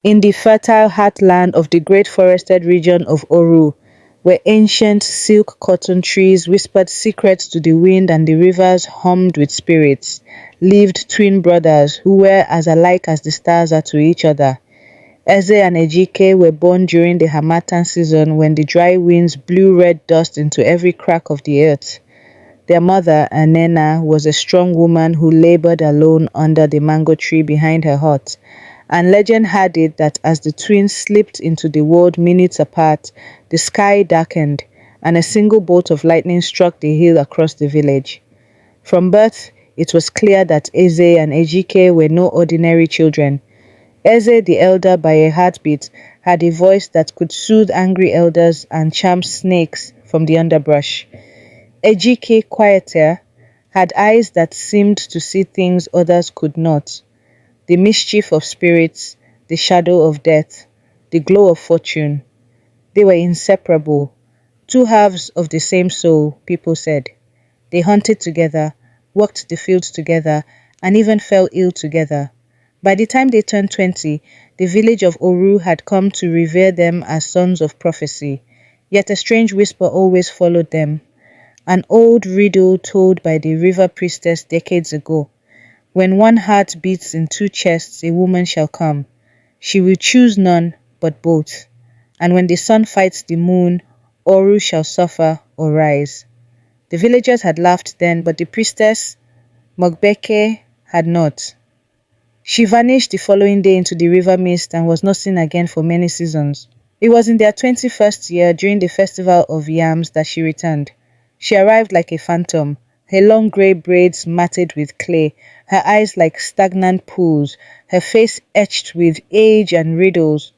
in the fertile heartland of the great forested region of Oru, where ancient silk cotton trees whispered secrets to the wind and the rivers hummed with spirits, lived twin brothers who were as alike as the stars are to each other. Eze and Ejike were born during the harmattan season when the dry winds blew red dust into every crack of the earth. Their mother, Anena, was a strong woman who labored alone under the mango tree behind her hut, and legend had it that as the twins slipped into the world minutes apart, the sky darkened, and a single bolt of lightning struck the hill across the village. From birth, it was clear that Eze and Ejike were no ordinary children. Eze, the elder by a heartbeat, had a voice that could soothe angry elders and charm snakes from the underbrush. Ejike, quieter, had eyes that seemed to see things others could not. The mischief of spirits, the shadow of death, the glow of fortune. They were inseparable, two halves of the same soul, people said. They hunted together, worked the fields together, and even fell ill together. By the time they turned 20, the village of Oru had come to revere them as sons of prophecy. Yet a strange whisper always followed them. An old riddle told by the river priestess decades ago. When one heart beats in two chests, a woman shall come. She will choose none, but both. And when the sun fights the moon, Oru shall suffer or rise. The villagers had laughed then, but the priestess, Mogbeke, had not. She vanished the following day into the river mist and was not seen again for many seasons. It was in their 21st year, during the festival of yams, that she returned. She arrived like a phantom, her long grey braids matted with clay, her eyes like stagnant pools, her face etched with age and riddles.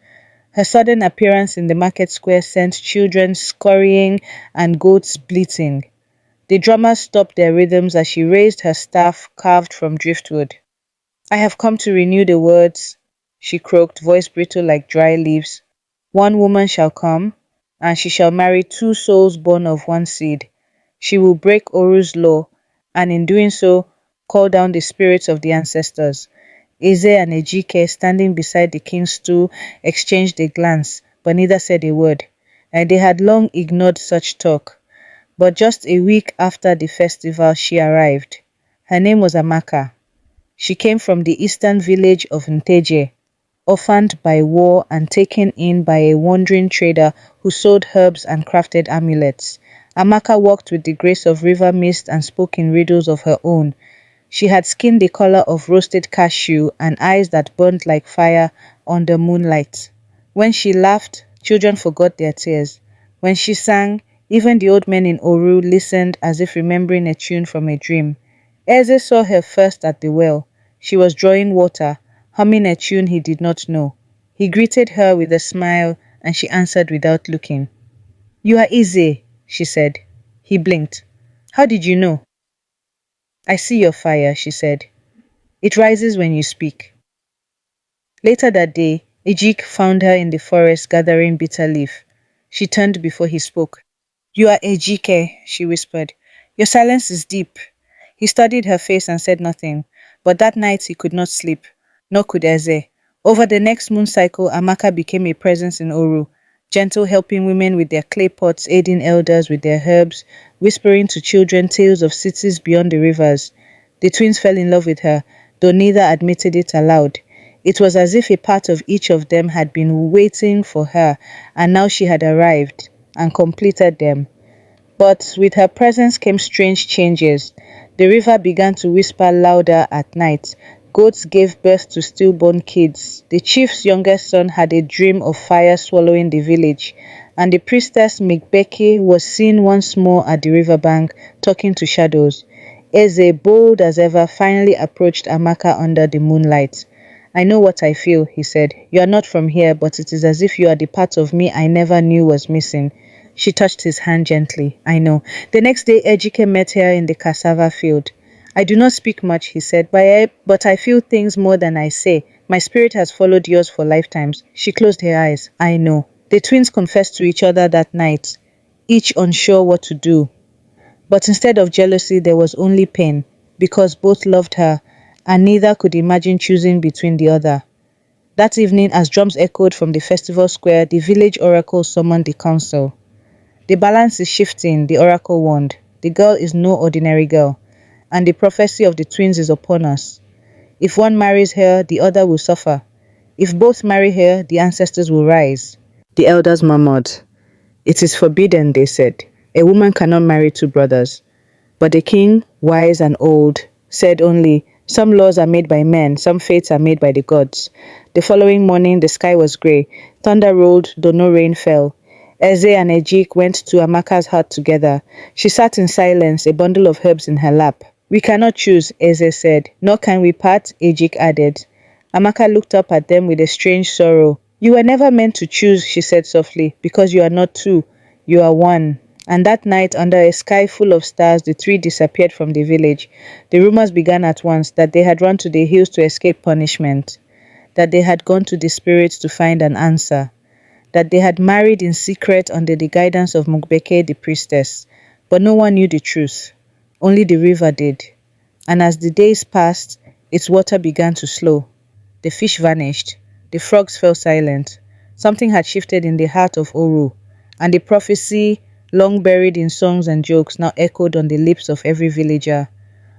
Her sudden appearance in the market square sent children scurrying and goats bleating. The drummers stopped their rhythms as she raised her staff carved from driftwood. I have come to renew the words, she croaked, voice brittle like dry leaves. One woman shall come, and she shall marry two souls born of one seed. She will break Oru's law, and in doing so, call down the spirits of the ancestors. Eze and Ejike, standing beside the king's stool, exchanged a glance, but neither said a word, and they had long ignored such talk. But just a week after the festival, she arrived. Her name was Amaka. She came from the eastern village of Nteje, orphaned by war and taken in by a wandering trader who sold herbs and crafted amulets. Amaka walked with the grace of river mist and spoke in riddles of her own. She had skin the color of roasted cashew and eyes that burned like fire under moonlight. When she laughed, children forgot their tears. When she sang, even the old men in Oru listened as if remembering a tune from a dream. Eze saw her first at the well. She was drawing water, humming a tune he did not know. He greeted her with a smile, and she answered without looking. You are Eze, she said. He blinked. How did you know? I see your fire, she said. It rises when you speak. Later that day, Ejik found her in the forest gathering bitter leaf. She turned before he spoke. You are Ejike, she whispered. Your silence is deep. He studied her face and said nothing, but that night he could not sleep, nor could Eze. Over the next moon cycle, Amaka became a presence in Oru, gentle helping women with their clay pots, aiding elders with their herbs, whispering to children tales of cities beyond the rivers. The twins fell in love with her, though neither admitted it aloud. It was as if a part of each of them had been waiting for her, and now she had arrived and completed them. But with her presence came strange changes. The river began to whisper louder at night. Goats gave birth to stillborn kids. The chief's youngest son had a dream of fire swallowing the village, and the priestess Migbeki was seen once more at the riverbank, talking to shadows. Eze, bold as ever, finally approached Amaka under the moonlight. I know what I feel, he said. You are not from here, but it is as if you are the part of me I never knew was missing. She touched his hand gently. I know. The next day, Ejike met her in the cassava field. I do not speak much, he said, but I feel things more than I say. My spirit has followed yours for lifetimes. She closed her eyes. I know. The twins confessed to each other that night, each unsure what to do. But instead of jealousy, there was only pain, because both loved her, and neither could imagine choosing between the other. That evening, as drums echoed from the festival square, the village oracle summoned the council. The balance is shifting, the oracle warned. The girl is no ordinary girl, and the prophecy of the twins is upon us. If one marries her, the other will suffer. If both marry her, the ancestors will rise. The elders murmured. It is forbidden, they said. A woman cannot marry two brothers. But the king, wise and old, said only, some laws are made by men, some fates are made by the gods. The following morning, the sky was grey. Thunder rolled, though no rain fell. Eze and Ejike went to Amaka's hut together. She sat in silence, a bundle of herbs in her lap. We cannot choose, Eze said. Nor can we part, Ejike added. Amaka looked up at them with a strange sorrow. You were never meant to choose, she said softly, because you are not two, you are one. And that night, under a sky full of stars, the three disappeared from the village. The rumors began at once that they had run to the hills to escape punishment, that they had gone to the spirits to find an answer, that they had married in secret under the guidance of Mugbeke the priestess. But no one knew the truth. Only the river did. And as the days passed, its water began to slow. The fish vanished. The frogs fell silent. Something had shifted in the heart of Oru, and the prophecy, long buried in songs and jokes, now echoed on the lips of every villager.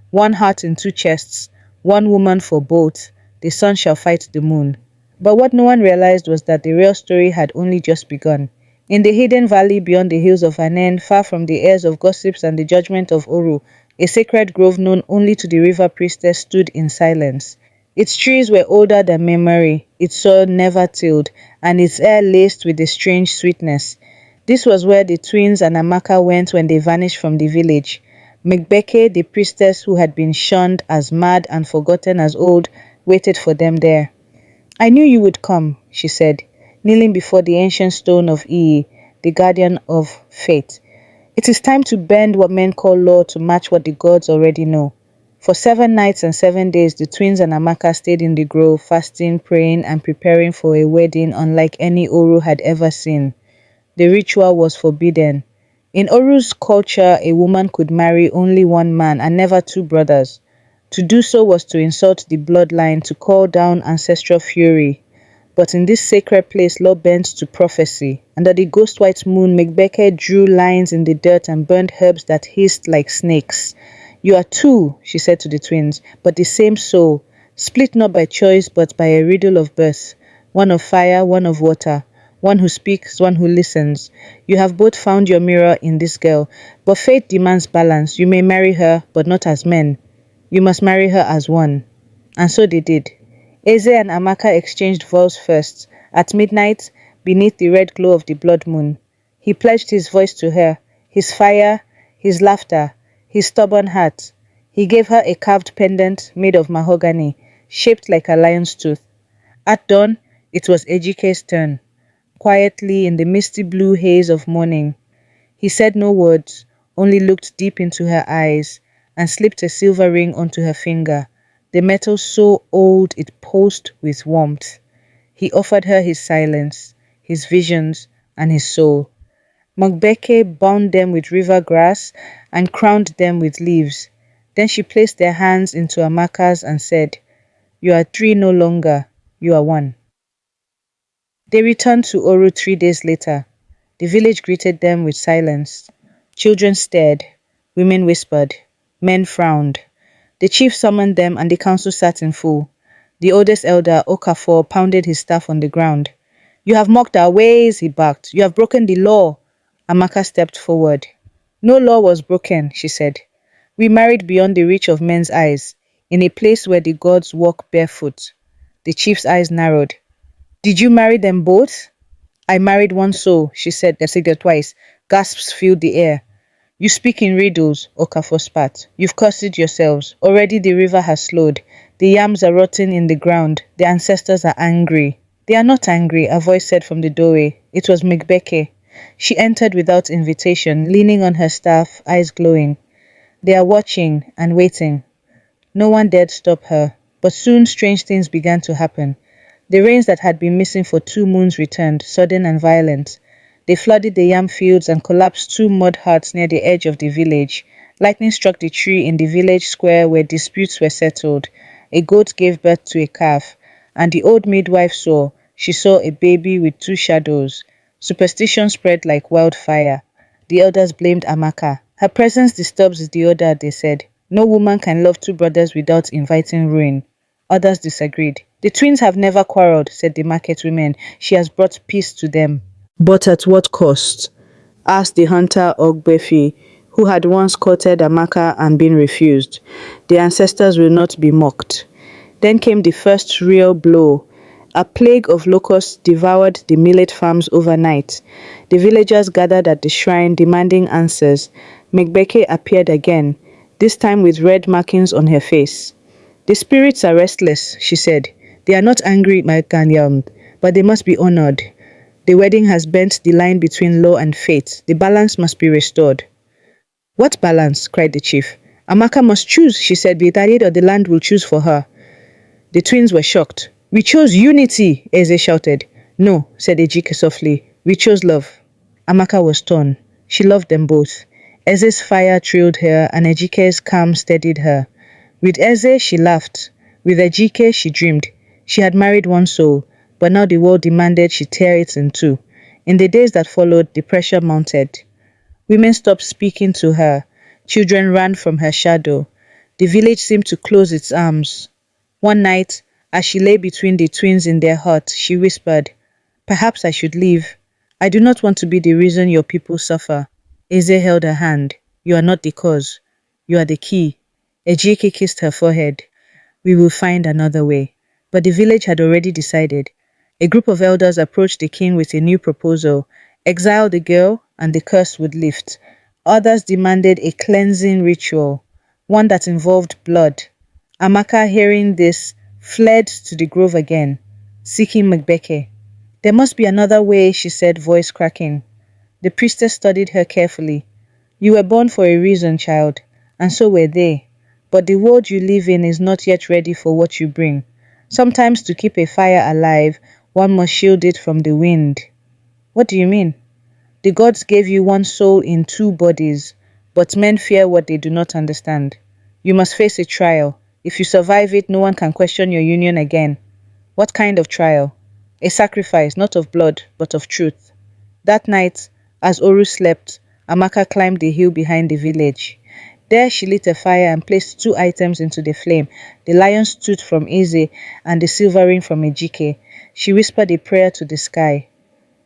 One heart in two chests, one woman for both, the sun shall fight the moon. But what no one realized was that the real story had only just begun. In the hidden valley beyond the hills of Anen, far from the ears of gossips and the judgment of Oru, a sacred grove known only to the river priestess stood in silence. Its trees were older than memory, its soil never tilled, and its air laced with a strange sweetness. This was where the twins and Amaka went when they vanished from the village. Mugbeke, the priestess who had been shunned as mad and forgotten as old, waited for them there. I knew you would come, she said, kneeling before the ancient stone of Ii, the guardian of fate. It is time to bend what men call law to match what the gods already know. For 7 nights and 7 days, the twins and Amaka stayed in the grove, fasting, praying, and preparing for a wedding unlike any Oru had ever seen. The ritual was forbidden. In Oru's culture, a woman could marry only one man and never two brothers. To do so was to insult the bloodline, to call down ancestral fury. But in this sacred place, law bent to prophecy. Under the ghost-white moon, Mugbeke drew lines in the dirt and burned herbs that hissed like snakes. You are two, she said to the twins, but the same soul, split not by choice but by a riddle of birth, one of fire, one of water. One who speaks, one who listens. You have both found your mirror in this girl, but fate demands balance. You may marry her, but not as men. You must marry her as one. And so they did. Eze and Amaka exchanged vows first, at midnight, beneath the red glow of the blood moon. He pledged his voice to her, his fire, his laughter, his stubborn heart. He gave her a carved pendant made of mahogany, shaped like a lion's tooth. At dawn, it was Ejike's turn. Quietly in the misty blue haze of morning. He said no words, only looked deep into her eyes and slipped a silver ring onto her finger, the metal so old it pulsed with warmth. He offered her his silence, his visions, and his soul. Mugbeke bound them with river grass and crowned them with leaves. Then she placed their hands into Amaka's and said, You are three no longer, you are one. They returned to Oru 3 days later. The village greeted them with silence. Children stared, women whispered, men frowned. The chief summoned them and the council sat in full. The oldest elder, Okafor, pounded his staff on the ground. You have mocked our ways, he barked. You have broken the law. Amaka stepped forward. No law was broken, she said. We married beyond the reach of men's eyes, in a place where the gods walk barefoot. The chief's eyes narrowed. Did you marry them both? I married one soul, she said twice. Gasps filled the air. You speak in riddles, Okafor spat. You've cursed it yourselves. Already the river has slowed. The yams are rotting in the ground. The ancestors are angry. They are not angry, a voice said from the doorway. It was Mugbeke. She entered without invitation, leaning on her staff, eyes glowing. They are watching and waiting. No one dared stop her, but soon strange things began to happen. The rains that had been missing for 2 moons returned, sudden and violent. They flooded the yam fields and collapsed 2 mud huts near the edge of the village. Lightning struck the tree in the village square where disputes were settled. A goat gave birth to a calf. and the old midwife saw. She saw a baby with two shadows. Superstition spread like wildfire. The elders blamed Amaka. Her presence disturbs the order, they said. No woman can love two brothers without inviting ruin. Others disagreed. The twins have never quarreled, said the market women. She has brought peace to them. But at what cost? Asked the hunter Ogbefi, who had once courted Amaka and been refused. The ancestors will not be mocked. Then came the first real blow. A plague of locusts devoured the millet farms overnight. The villagers gathered at the shrine demanding answers. Megbeke appeared again, this time with red markings on her face. The spirits are restless, she said. They are not angry, my Kanyam, but they must be honored. The wedding has bent the line between law and fate. The balance must be restored. What balance? Cried the chief. Amaka must choose, she said, be it or the land will choose for her. The twins were shocked. We chose unity, Eze shouted. No, said Ejike softly. We chose love. Amaka was torn. She loved them both. Eze's fire thrilled her, and Ejike's calm steadied her. With Eze, she laughed. With Ejike, she dreamed. She had married one soul, but now the world demanded she tear it in two. In the days that followed, the pressure mounted. Women stopped speaking to her. Children ran from her shadow. The village seemed to close its arms. One night, as she lay between the twins in their hut, she whispered, Perhaps I should leave. I do not want to be the reason your people suffer. Eze held her hand. You are not the cause. You are the key. Ejike kissed her forehead. We will find another way. But the village had already decided. A group of elders approached the king with a new proposal. Exile the girl and the curse would lift. Others demanded a cleansing ritual, one that involved blood. Amaka, hearing this, fled to the grove again, seeking Megbeke. There must be another way, she said, voice cracking. The priestess studied her carefully. You were born for a reason, child, and so were they. But the world you live in is not yet ready for what you bring. Sometimes to keep a fire alive, one must shield it from the wind. What do you mean? The gods gave you one soul in two bodies, but men fear what they do not understand. You must face a trial. If you survive it, no one can question your union again. What kind of trial? A sacrifice, not of blood, but of truth. That night, as Oru slept, Amaka climbed the hill behind the village. There she lit a fire and placed two items into the flame, the lion's tooth from Eze and the silver ring from Ejike. She whispered a prayer to the sky.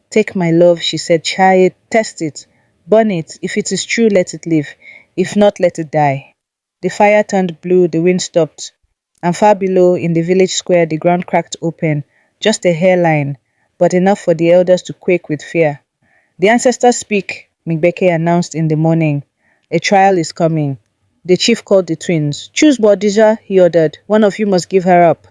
Take my love, she said, try it, test it, burn it. If it is true, let it live. If not, let it die. The fire turned blue, the wind stopped, and far below, in the village square, the ground cracked open, just a hairline, but enough for the elders to quake with fear. The ancestors speak, Migbeke announced in the morning. A trial is coming. The chief called the twins. Choose Bodija, he ordered. One of you must give her up.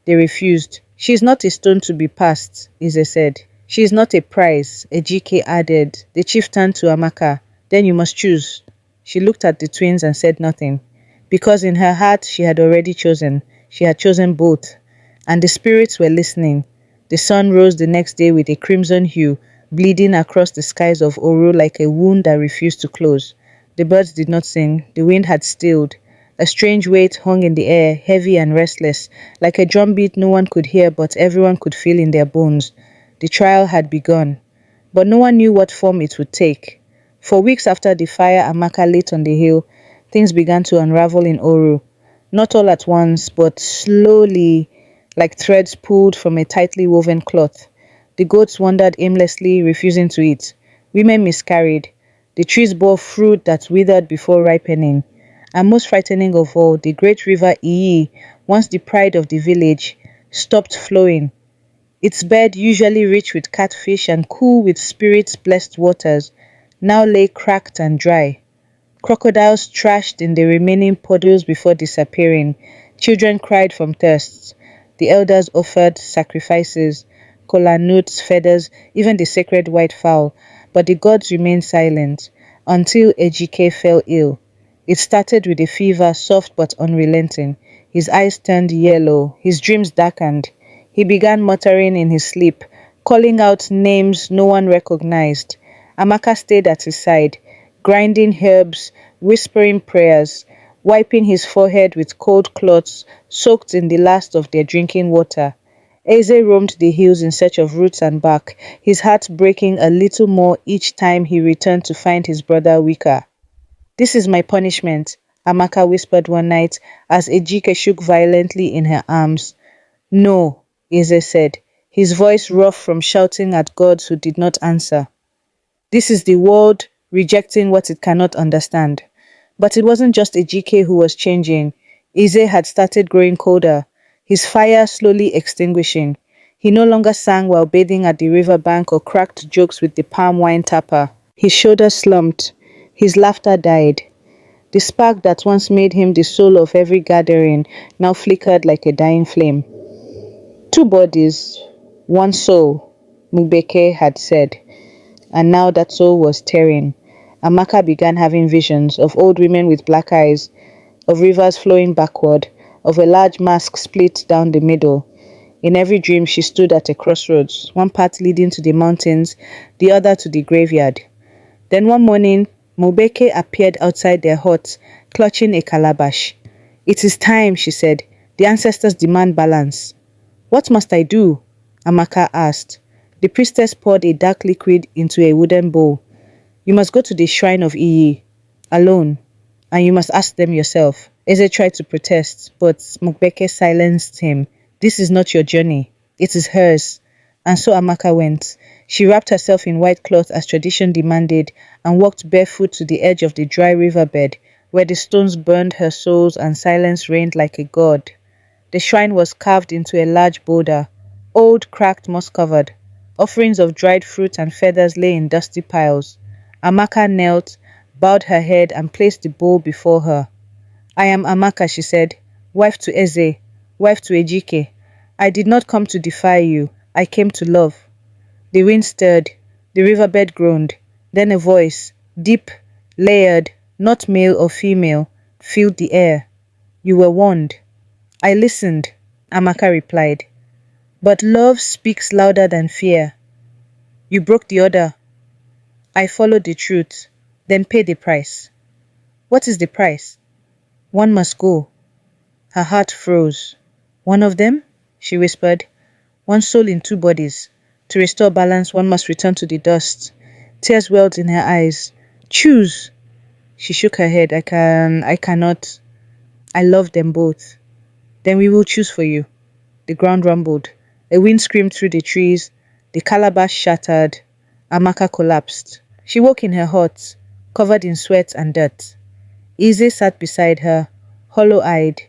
They refused. She is not a stone to be passed, Eze said. She is not a prize, Ejike added. The chief turned to Amaka. Then you must choose. She looked at the twins and said nothing. Because in her heart she had already chosen. She had chosen both. And the spirits were listening. The sun rose the next day with a crimson hue, bleeding across the skies of Oru like a wound that refused to close. The birds did not sing. The wind had stilled. A strange weight hung in the air, heavy and restless, like a drumbeat no one could hear but everyone could feel in their bones. The trial had begun, but no one knew what form it would take. For weeks after the fire Amaka lit on the hill, things began to unravel in Oru. Not all at once, but slowly, like threads pulled from a tightly woven cloth. The goats wandered aimlessly, refusing to eat. Women miscarried. The trees bore fruit that withered before ripening. And most frightening of all, the great river Iyi, once the pride of the village, stopped flowing. Its bed, usually rich with catfish and cool with spirit-blessed waters, now lay cracked and dry. Crocodiles thrashed in the remaining puddles before disappearing. Children cried from thirst. The elders offered sacrifices, kola nuts, feathers, even the sacred white fowl, but the gods remained silent until Ejike fell ill. It started with a fever, soft but unrelenting. His eyes turned yellow, his dreams darkened. He began muttering in his sleep, calling out names no one recognized. Amaka stayed at his side, grinding herbs, whispering prayers, wiping his forehead with cold cloths soaked in the last of their drinking water. Eze roamed the hills in search of roots and bark, his heart breaking a little more each time he returned to find his brother weaker. "This is my punishment," Amaka whispered one night as Ejike shook violently in her arms. "No," Eze said, his voice rough from shouting at gods who did not answer. "This is the world rejecting what it cannot understand." But it wasn't just Ejike who was changing. Eze had started growing colder, his fire slowly extinguishing. He no longer sang while bathing at the riverbank or cracked jokes with the palm wine tapper. His shoulders slumped. His laughter died. The spark that once made him the soul of every gathering now flickered like a dying flame. "Two bodies, one soul," Mubeke had said, and now that soul was tearing. Amaka began having visions of old women with black eyes, of rivers flowing backward, of a large mask split down the middle. In every dream she stood at a crossroads, one path leading to the mountains, the other to the graveyard. Then one morning, Mubeke appeared outside their hut, clutching a calabash. "It is time," she said. "The ancestors demand balance." "What must I do?" Amaka asked. The priestess poured a dark liquid into a wooden bowl. "You must go to the shrine of Iyi, alone, and you must ask them yourself." Eze tried to protest, but Mubeke silenced him. "This is not your journey. It is hers." And so Amaka went. She wrapped herself in white cloth as tradition demanded and walked barefoot to the edge of the dry riverbed, where the stones burned her soles and silence reigned like a god. The shrine was carved into a large boulder, old, cracked, moss-covered. Offerings of dried fruit and feathers lay in dusty piles. Amaka knelt, bowed her head, and placed the bowl before her. "I am Amaka," she said, "wife to Eze, wife to Ejike. I did not come to defy you. I came to love." The wind stirred, the riverbed groaned. Then a voice, deep, layered, not male or female, filled the air. "You were warned." "I listened," Amaka replied. "But love speaks louder than fear. You broke the order." "I followed the truth, then pay the price." "What is the price?" "One must go." Her heart froze. "One of them?" she whispered. "One soul in two bodies. To restore balance, one must return to the dust." Tears welled in her eyes. "Choose." She shook her head. I cannot. I love them both." "Then we will choose for you." The ground rumbled. A wind screamed through the trees. The calabash shattered. Amaka collapsed. She woke in her hut, covered in sweat and dirt. Eze sat beside her, hollow-eyed.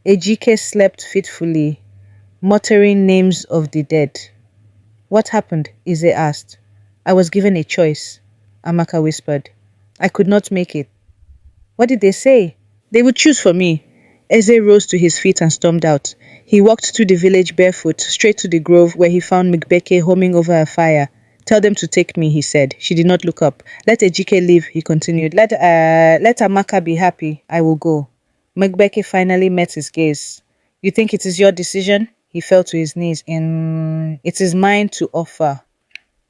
Ejike slept fitfully, muttering names of the dead. "What happened?" Eze asked. "I was given a choice," Amaka whispered. "I could not make it." "What did they say?" "They would choose for me." Eze rose to his feet and stormed out. He walked through the village barefoot, straight to the grove where he found Mubeke humming over a fire. "Tell them to take me," he said. She did not look up. "Let Ejike live," he continued. Let Amaka be happy. I will go." Mubeke finally met his gaze. "You think it is your decision?" He fell to his knees. "It is mine to offer."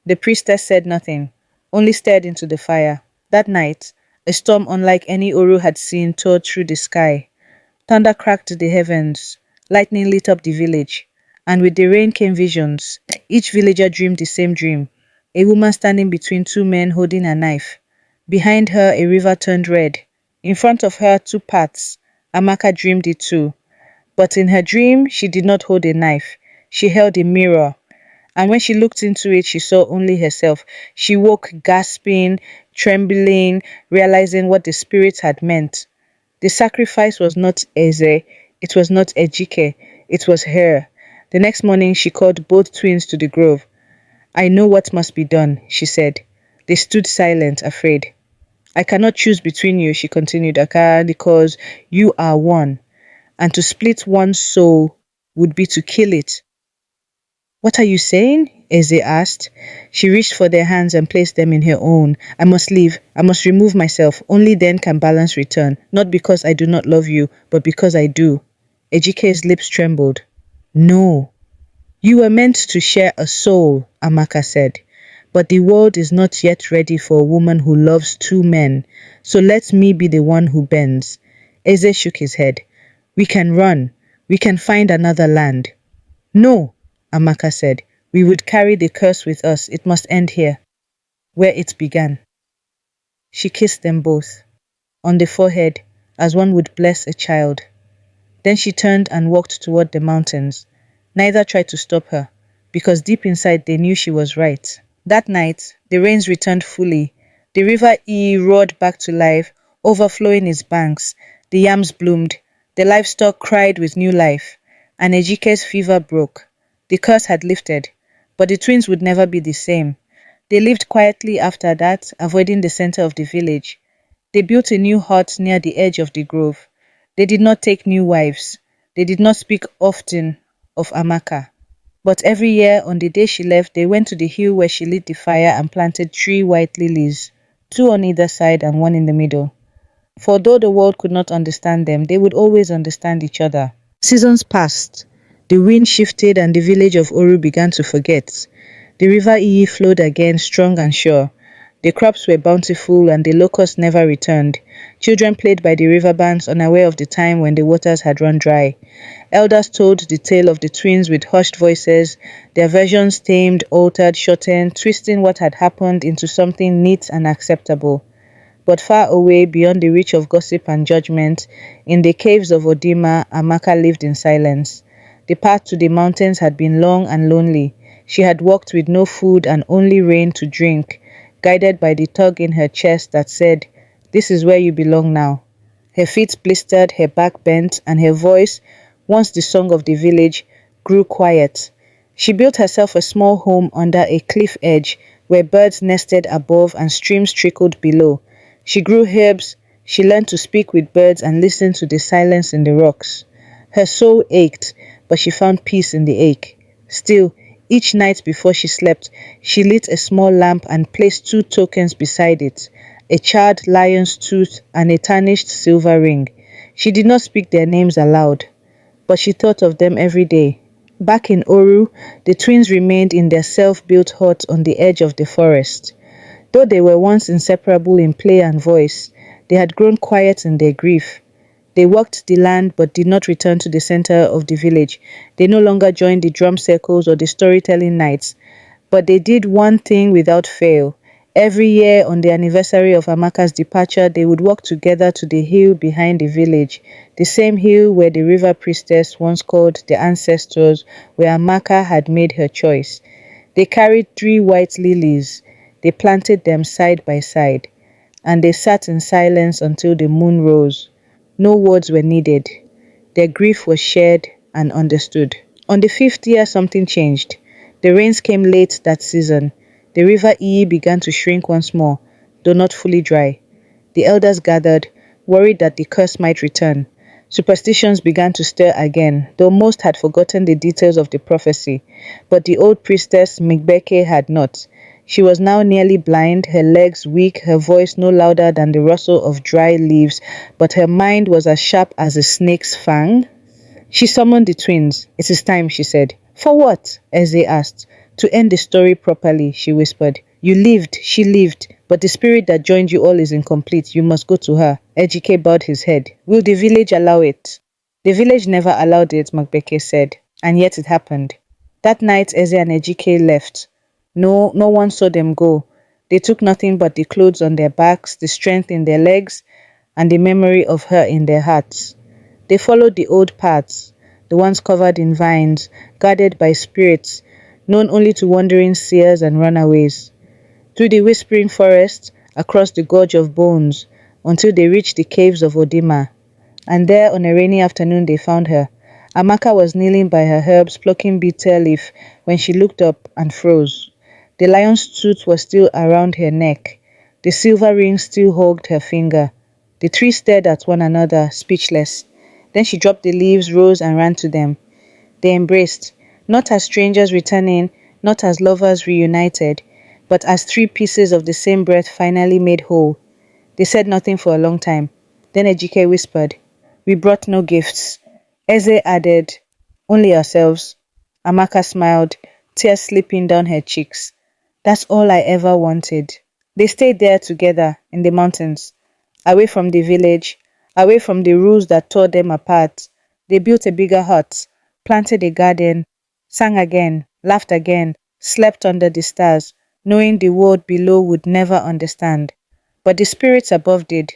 The priestess said nothing, only stared into the fire. That night, a storm unlike any Oru had seen tore through the sky. Thunder cracked the heavens, lightning lit up the village, and with the rain came visions. Each villager dreamed the same dream, a woman standing between two men holding a knife. Behind her, a river turned red. In front of her, two paths. Amaka dreamed it too. But in her dream, she did not hold a knife. She held a mirror. And when she looked into it, she saw only herself. She woke gasping, trembling, realizing what the spirits had meant. The sacrifice was not Eze, it was not Ejike, it was her. The next morning, she called both twins to the grove. "I know what must be done," she said. They stood silent, afraid. "I cannot choose between you," she continued, "Aka, because you are one. And to split one soul would be to kill it." "What are you saying?" Eze asked. She reached for their hands and placed them in her own. "I must leave. I must remove myself. Only then can balance return. Not because I do not love you, but because I do." Ejike's lips trembled. "No. You were meant to share a soul," Amaka said. "But the world is not yet ready for a woman who loves two men. So let me be the one who bends." Eze shook his head. "We can run. We can find another land." "No." Amaka said. We would carry the curse with us. It must end here, where it began. She kissed them both, on the forehead, as one would bless a child. Then she turned and walked toward the mountains. Neither tried to stop her, because deep inside they knew she was right. That night, the rains returned fully. The river E roared back to life, overflowing its banks. The yams bloomed. The livestock cried with new life. And Ejike's fever broke. The curse had lifted, but the twins would never be the same. They lived quietly after that, avoiding the center of the village. They built a new hut near the edge of the grove. They did not take new wives. They did not speak often of Amaka. But every year, on the day she left, they went to the hill where she lit the fire and planted 3 white lilies, 2 on either side and 1 in the middle. For though the world could not understand them, they would always understand each other. Seasons passed. The wind shifted and the village of Oru began to forget. The river Iyi flowed again, strong and sure. The crops were bountiful and the locusts never returned. Children played by the riverbanks, unaware of the time when the waters had run dry. Elders told the tale of the twins with hushed voices, their versions tamed, altered, shortened, twisting what had happened into something neat and acceptable. But far away, beyond the reach of gossip and judgment, in the caves of Odima, Amaka lived in silence. The path to the mountains had been long and lonely. She had walked with no food and only rain to drink, guided by the tug in her chest that said, "This is where you belong now." Her feet blistered, her back bent, and her voice, once the song of the village, grew quiet. She built herself a small home under a cliff edge where birds nested above and streams trickled below. She grew herbs, she learned to speak with birds and listen to the silence in the rocks. Her soul ached, but she found peace in the ache. Still, each night before she slept, she lit a small lamp and placed 2 tokens beside it, a charred lion's tooth and a tarnished silver ring. She did not speak their names aloud, but she thought of them every day. Back in Oru, the twins remained in their self-built hut on the edge of the forest. Though they were once inseparable in play and voice, they had grown quiet in their grief. They walked the land but did not return to the center of the village. They no longer joined the drum circles or the storytelling nights. But they did one thing without fail. Every year on the anniversary of Amaka's departure, they would walk together to the hill behind the village, the same hill where the river priestess once called the ancestors, where Amaka had made her choice. They carried 3 white lilies. They planted them side by side, and they sat in silence until the moon rose. No words were needed. Their grief was shared and understood. On the 5th year, something changed. The rains came late that season. The river Iyi began to shrink once more, though not fully dry. The elders gathered, worried that the curse might return. Superstitions began to stir again, though most had forgotten the details of the prophecy. But the old priestess Migbeke had not. She was now nearly blind, her legs weak, her voice no louder than the rustle of dry leaves, but her mind was as sharp as a snake's fang. She summoned the twins. "It is time," she said. "For what?" Eze asked. "To end the story properly," she whispered. "You lived, she lived, but the spirit that joined you all is incomplete. You must go to her." Ejike bowed his head. "Will the village allow it?" "The village never allowed it," Magbeke said, "and yet it happened." That night Eze and Ejike left. No one saw them go. They took nothing but the clothes on their backs, the strength in their legs, and the memory of her in their hearts. They followed the old paths, the ones covered in vines, guarded by spirits, known only to wandering seers and runaways. Through the whispering forest, across the gorge of bones, until they reached the caves of Odima. And there on a rainy afternoon they found her. Amaka was kneeling by her herbs, plucking bitter leaf, when she looked up and froze. The lion's tooth was still around her neck. The silver ring still hugged her finger. The 3 stared at one another, speechless. Then she dropped the leaves, rose, and ran to them. They embraced, not as strangers returning, not as lovers reunited, but as 3 pieces of the same breath finally made whole. They said nothing for a long time. Then Ejike whispered, "We brought no gifts." Eze added, "Only ourselves." Amaka smiled, tears slipping down her cheeks. "That's all I ever wanted." They stayed there together in the mountains, away from the village, away from the rules that tore them apart. They built a bigger hut, planted a garden, sang again, laughed again, slept under the stars, knowing the world below would never understand. But the spirits above did,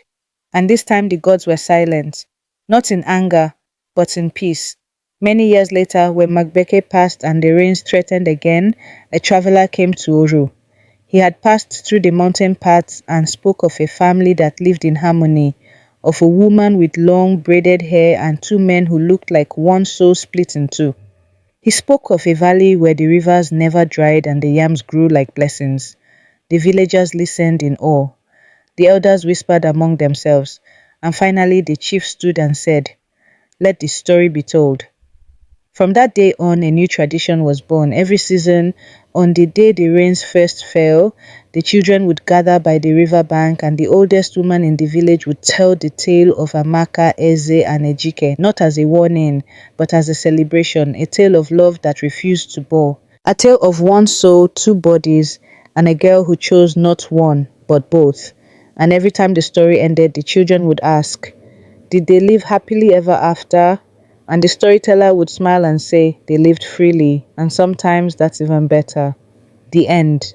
and this time the gods were silent, not in anger, but in peace. Many years later, when Magbeke passed and the rains threatened again, a traveler came to Oru. He had passed through the mountain paths and spoke of a family that lived in harmony, of a woman with long braided hair and two men who looked like one soul split in two. He spoke of a valley where the rivers never dried and the yams grew like blessings. The villagers listened in awe. The elders whispered among themselves, and finally the chief stood and said, "Let the story be told." From that day on, a new tradition was born. Every season, on the day the rains first fell, the children would gather by the river bank, and the oldest woman in the village would tell the tale of Amaka, Eze and Ejike, not as a warning, but as a celebration, a tale of love that refused to bore. A tale of one soul, two bodies, and a girl who chose not one, but both. And every time the story ended, the children would ask, "Did they live happily ever after?" And the storyteller would smile and say, "They lived freely, and sometimes that's even better." The end.